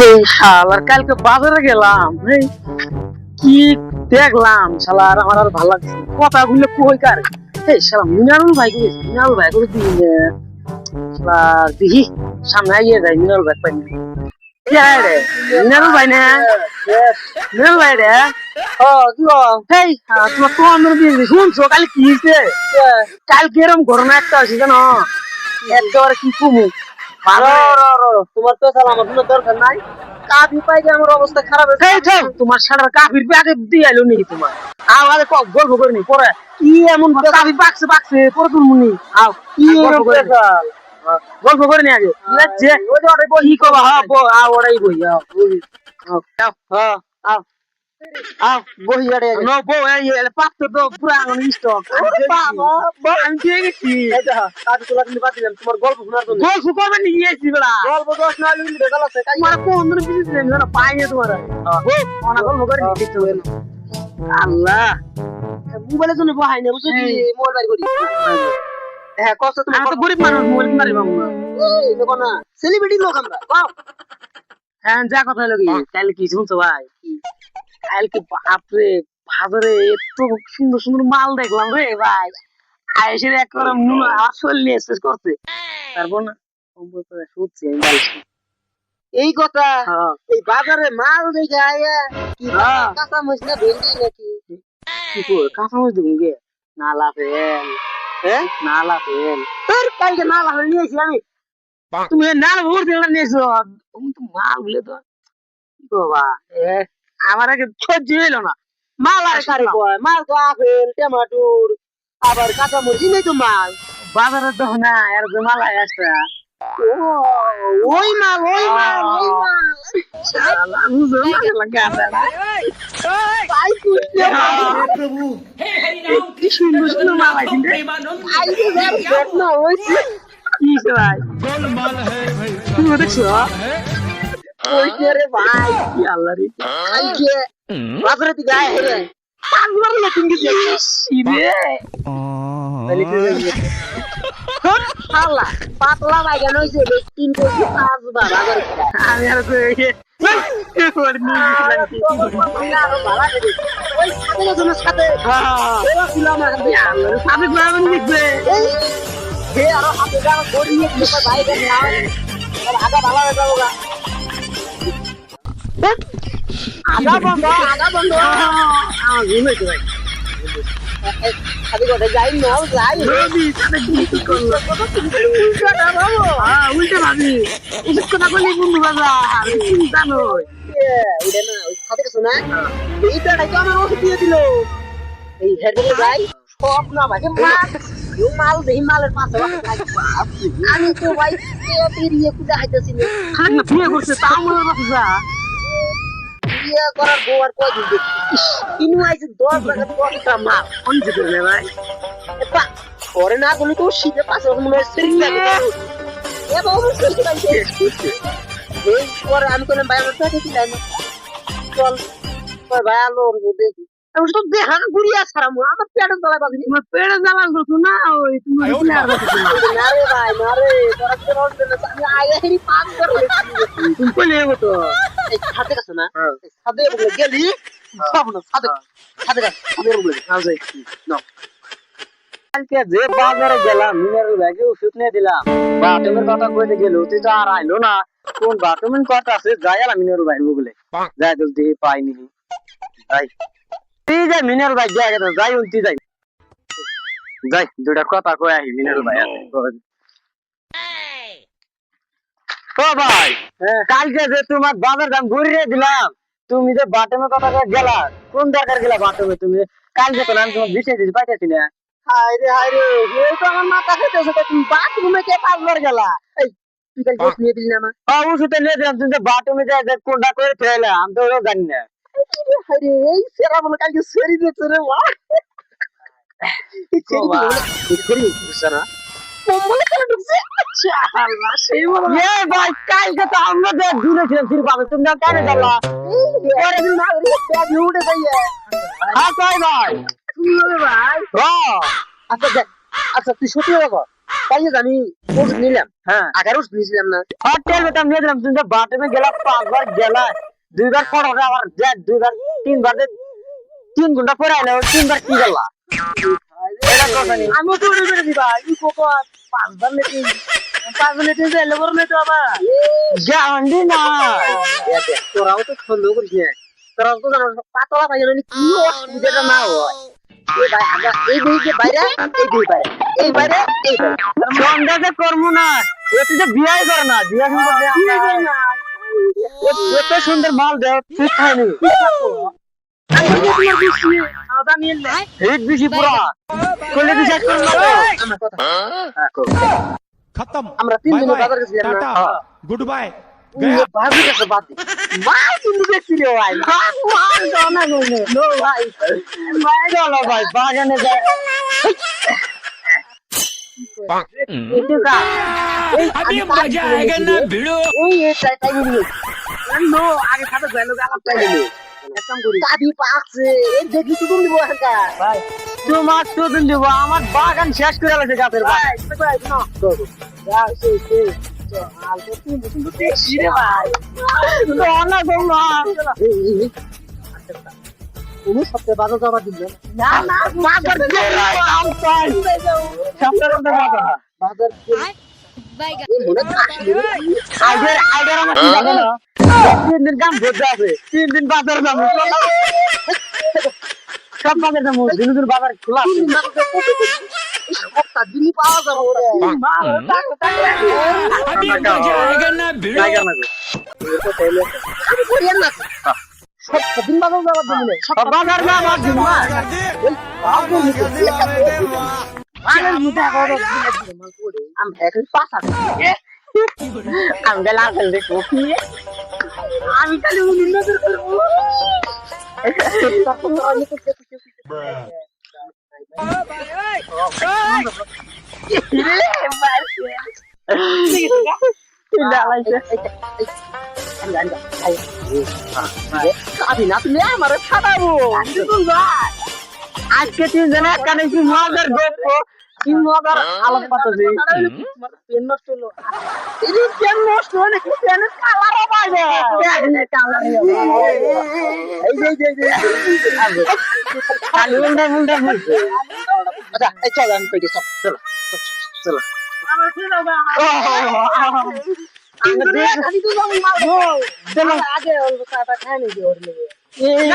এই শালার কালকে বাজারে গেলাম, এই কি দেখলাম শালার, আমার আর ভালো লাগছে না। কথাগুলো কই কার, এই শালা মিনারুল ভাই কই, মিনারুল ভাই কই দিন শালার দেখি সামনে এগিয়ে যায়, মিনারুল ভাই পাই না। কে রে মিনারুল ভাই না? মিনারুল ভাই রে? কি গো? এই তোমার তো আমার দিয়ে শুনছো কাল কি হয়েছে? কালকে এরকম ঘটনা একটা হয়েছে জানো, একেবারে কি কমু। তোমার তো সালাম আপনার দরকার নাই। কাফি পাইলে আমার অবস্থা খারাপ হয়েছে। এই তো তোমার সারা কাফির আগে দিয়ে আইলো নাকি তোমার? আগে গল্প করে নি পরে কি এমন কাফি বাকছে বাকছে পরে তুমি মুনি আও কি গল্প করে নি। পেশাল? গল্প করে নি আগে লাগছে ওই যে ওটাই কি কবা হ্যাঁ ওরাই বই আও আও হ্যাঁ আও আও বহি আড়ে নো বো এই পাত্র তো পুরা আঙুল স্টক বাবা আমি দিয়ে গেছি এই দেখো কাজ তোলা কিন্তু বাদ দিলাম তোমার গল্প শোনার জন্য। গল্প করবে নি গেছি বেড়া গল্প দশ না লিখলে ভেজাল আছে কাই তোমার কোন দিন বিজি দিন না পাই না তোমার অনেক গল্প করে নি দেখতে হবে আল্লাহ মোবাইলের জন্য বহাই না বুঝছো কি মোবাইল বাড়ি করি। হ্যাঁ কষ্ট তুমি আমি তো গরিব মানুষ মোবাইল মারি বাবু এই দেখো না সেলিব্রিটি লোক আমরা বাহ। হ্যাঁ যা কথা হলো কি কাল কি শুনছো ভাই কালকে বাপরে বাজারে এত সুন্দর সুন্দর মাল দেখলাম রে ভাই আইসের একবার আসলে শেষ করছে তারপর না সত্যি আমি বলছি এই কথা হ্যাঁ এই বাজারে মাল দেখে আয়া কি হ্যাঁ। কাঁচা মরিচ না ভেন্ডি নাকি কি করে কাঁচামরিচ দেখুন গে নালা ফেল হ্যাঁ নালা ফেল তোর কালকে না লাগালে নিয়েছি আমি তুমি নাল ভোর দিলে নিয়েছো তুমি তো মাল বলে তো কি বাবা আমার আগে সহ্য হইলো না মাল আর কারে কয় মাল তো আপেল টমেটোর আবার কাঁচা মরিচ নেই তো মাল বাজারে তো না আর মালাই আসছে ও ওই মাল ওই মাল ওই মাল শালা বুঝো না লাগা তাই তুই हे हरिनाम কি সুন্দর সুন্দর মাল আছে রে प्रेमानंद আই যে যার ঘটনা হয়েছে কি ভাই তুমি দেখছো ওই যে রে ভাই কি আল্লাহ রে আই যে বাজারে দিকে আয় হেরে পাঁচবার নতুন কিছু রে শালা পাতলা বাইগান হইছে তিন কেজি পাঁচবার বাজারে আমি আর তো এবার নিয়ে গেছিলাম কি ওই সাথে জনের সাথে ওরা ছিল আমার হাতে সাথে গ্রামে দেখবে হে আরো হাতে গাও গড়িয়ে দিতে ভাই গান না আর আগা ভালো হয়ে যাবো গা আগা বন্ধ আমার ঘুমে তো ভাই সাথে কথা যাই না যাই রবি সাথে কি করলো উল্টে ভাবি এসব কথা বলি বন্ধু বাবা জানো এটা না ওই সাথে কিছু না এইটা তো আমার ওষুধ দিয়ে দিল এই হেডে যাই সব না ভাই মাল এই মাল দেই মালের পাশে আমি তো ভাই পেরিয়ে কুদা হাইতেছি না খারাপ না বিয়ে করছে তাও মনে রাখা বিয়ে করার বউ আর কয়দিন দেখি কিনু আইছে 10 টাকা 10টা মাল অনেক করে ভাই এটা পরে না বলি তো শীতে পাশে মনে হয় সিরিজ লাগে এ বাবু সিরিজ লাগে এই পরে আমি কোন ভাই আমার সাথে কি লাইন চল পরে ভাই আলো দেখি আমি তো দেখা ঘুরিয়া ছাড়াম আমার পেটের তলায় বাজনি তোমার পেড়ে জ্বালা করছো না ওই তুমি প্লেয়ার করছো না রে ভাই না রে তোরা কি রোজ না আমি আগে হেরি পাক করে তুমি কইলে হবো তো এই সাথে কাছে না সাথে বলে গেলি সব না সাথে সাথে সাথে বলে আও যাই নাও কালকে যে বাজারে গেলাম মিনারেল ব্যাগে ওষুধ নিয়ে দিলাম বাটমের কথা কইতে গেল তুই তো আর আইলো না কোন বাটমের কথা আছে যাই আর মিনারেল ভাই বলে যাই তো দিয়ে পাইনি যাই তুই যাই মিনারেল ভাই যাই গেছে যাই উনতি যাই যাই দুটা কথা কই আহি মিনারেল ভাই ও ভাই কালকে যে তোমার বাজার দাম ঘুরিয়ে দিলাম তুমি যে বাটমের কথা কয়ে গেলা কোন দরকার গেলা বাটমে তুমি কালকে তো আমি তোমার বিষয় দিতে পাইতেছি না হায় রে এই তো আমার মাথা খেতেছে তো তুমি বাথরুমে কে পাঁচবার গেলা এই তুই কাল গোস নিয়ে দিলি না মা ওষুধে নিয়ে দিলাম তুমি যে বাটমে যাই যে কোনটা করে ফেলে আমি তো ওটাও জানি না হায় রে এই সেরা বলে কালকে সেরি দেখছে রে মা এই সেরি বলে সেরি বুঝছ না মনে করে ঢুকছে আল্লাহ সেই বলো এ ভাই কালকে তো আমরা যে দূরে ছিলাম ফিরে পাবে তুমি না কেন গেলা পরে দিন না রে ব্যাগ উঠে যাইয়ে হ্যাঁ কই ভাই তুমি ভাই হ্যাঁ আচ্ছা দেখ আচ্ছা তুই সত্যি কথা তাই জানি ওষুধ নিলাম হ্যাঁ আগার ওষুধ নিয়েছিলাম না হোটেল বেতন নিয়ে দিলাম তুমি তো বাথরুমে গেলা 5 বার গেলা 2 বার পড়ো আবার যা 2 বার 3 বার 3 ঘন্টা পরে আইলে 3 বার কি গেলা এটা কথা নেই আমি তো ওরে বেরে দিবা ই কোকো 5 বার লেটিন 5 লেটিন যাইলে বড় নেই তো আবার জানি না তোরাও তো সন্দেহ করিস না তোরাও তো জানো পাতলা ভাই জানি কি অসুবিধাটা না হয় এই ভাই আগা এই দুই যে বাইরে এই দুই বাইরে এই বাইরে এই বাইরে সন্ধ্যাতে করবো না এতে যে বিয়াই করে না বিয়া সুন্দর এত সুন্দর মাল দেয় ঠিক খায়নি হিট বেশি পুরা কইলে বিশ্বাস করুন না আমার কথা खत्म আমরা 3 बाय দিন बाय বাজার গেছিলাম না टाटा गुड बाय গয়া বাজে কাছে বাদ মাল কিন্তু দেখছি রে ভাই মাল দাও না গো নো ভাই চলো ভাই বাগানে যায় এটা अभी मजा आएगा ना भिड़ो এই টাই নিয়ে নো আগে সাথে গেল আলাপ টাই নিয়ে একদম করি কাবি পাকছে এই দেখি তো তুমি দিব এখানটা ভাই তোমার তো দিন দিব আমার বাগান শেষ করে লাগছে গাছের ভাই ভাই না যা সে হাল তো তুমি কিন্তু দেখছি রে ভাই না তোমরা তুমি সবচেয়ে বাজার যাওয়ার দিন না না বাগান আম চাই সপ্তাহের মধ্যে বাগান বাজার এই মনে কাশি আইডিয়ার আমার ঠিক আছে না 3 দিন কাম করতে আছে 3 দিন বাজার যাবো সব বাজার যাবো দিন দিন বাজার খোলা আছে সপ্তাহ দিনই পাওয়া যাবে ওরে अभी मजा आएगा ना भिड़ो জায়গা লাগবে আমি করিয়ান না সপ্তাহ দিন বাজার যাওয়ার দিন নেই সব বাজার না আমার দিন না আমি এখন পাস আছে আমি গেলে আসল দেখো আমি খালি উন্নয়ন করবো তুমি আমার ফাটাবো আজকে 3 জনে একখানে কি মজার গল্প কি মজার আলাপ পাতাছি পেন নষ্ট হলো এই পেন নষ্ট হলো নাকি পেনের কালারও পাবে খালি উল্টা উল্টা বলছে আচ্ছা এই চল আমি পেটে চল চলো চলো আগে খাই নাকি ওর এই